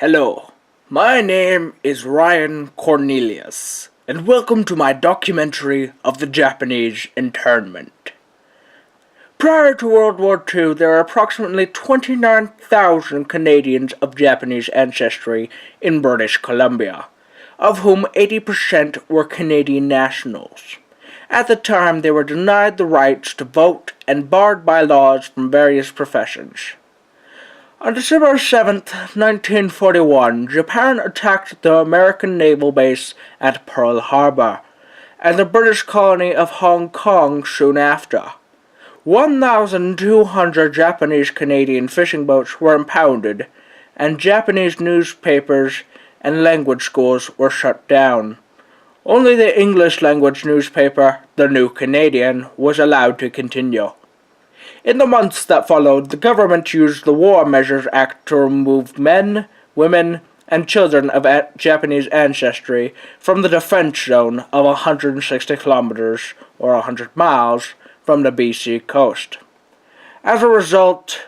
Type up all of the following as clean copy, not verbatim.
Hello, my name is Ryan Cornelius, and welcome to my documentary of the Japanese internment. Prior to World War II, there are approximately 29,000 Canadians of Japanese ancestry in British Columbia, of whom 80% were Canadian nationals. At the time, they were denied the rights to vote and barred by laws from various professions. On December 7, 1941, Japan attacked the American naval base at Pearl Harbor, and the British colony of Hong Kong soon after. 1,200 Japanese-Canadian fishing boats were impounded, and Japanese newspapers and language schools were shut down. Only the English-language newspaper, The New Canadian, was allowed to continue. In the months that followed, the government used the War Measures Act to remove men, women, and children of Japanese ancestry from the defense zone of 160 kilometers, or 100 miles, from the BC coast. As a result,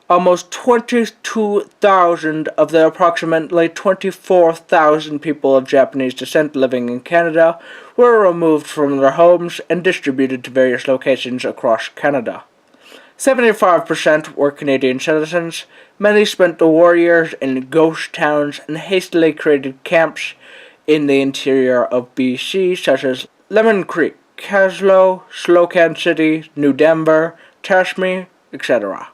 almost 22,000 of the approximately 24,000 people of Japanese descent living in Canada were removed from their homes and distributed to various locations across Canada. 75% were Canadian citizens. Many spent the war years in ghost towns and hastily created camps in the interior of BC, such as Lemon Creek, Caslow, Slocan City, New Denver, Tashme, etc.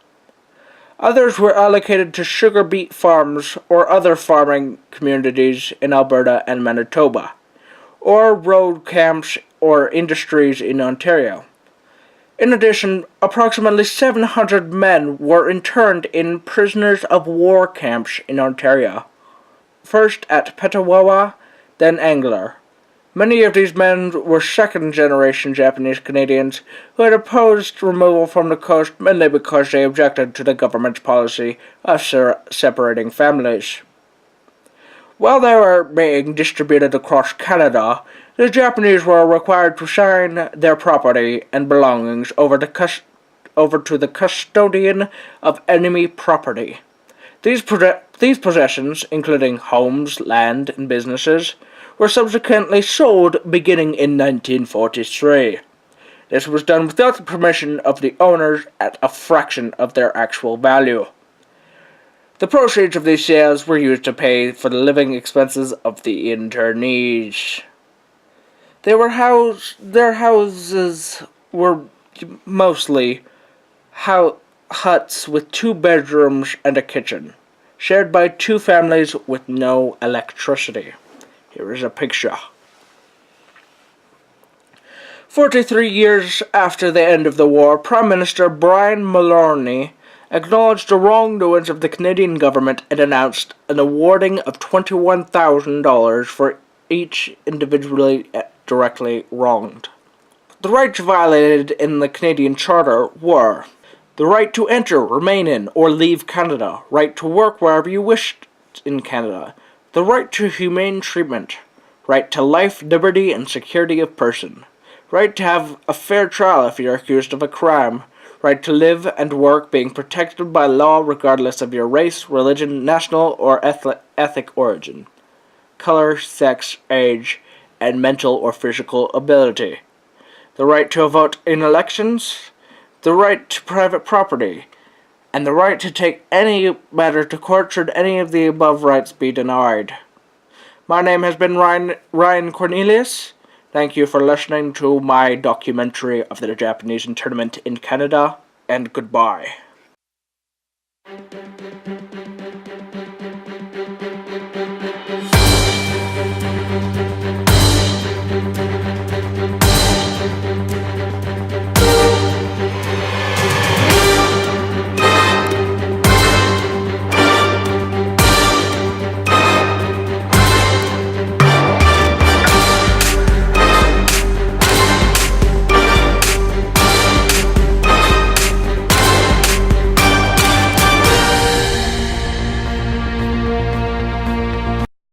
Others were allocated to sugar beet farms or other farming communities in Alberta and Manitoba, or road camps or industries in Ontario. In addition, approximately 700 men were interned in prisoners of war camps in Ontario, first at Petawawa, then Angler. Many of these men were second-generation Japanese Canadians who had opposed removal from the coast mainly because they objected to the government's policy of separating families. While they were being distributed across Canada, the Japanese were required to sign their property and belongings over to the custodian of enemy property. These possessions, including homes, land, and businesses, were subsequently sold beginning in 1943. This was done without the permission of the owners at a fraction of their actual value. The proceeds of these sales were used to pay for the living expenses of the internees. Their houses were mostly huts with 2 bedrooms and a kitchen, shared by 2 families with no electricity. Here is a picture. 43 years after the end of the war, Prime Minister Brian Mulroney acknowledged the wrongdoings of the Canadian government and announced an awarding of $21,000 for each individually directly wronged. The rights violated in the Canadian Charter were the right to enter, remain in, or leave Canada, right to work wherever you wished in Canada, the right to humane treatment, right to life, liberty, and security of person, right to have a fair trial if you are accused of a crime, right to live and work being protected by law regardless of your race, religion, national or ethnic origin, color, sex, age, and mental or physical ability, the right to vote in elections, the right to private property, and the right to take any matter to court should any of the above rights be denied. My name has been Ryan Cornelius. Thank you for listening to my documentary of the Japanese internment in Canada, and goodbye.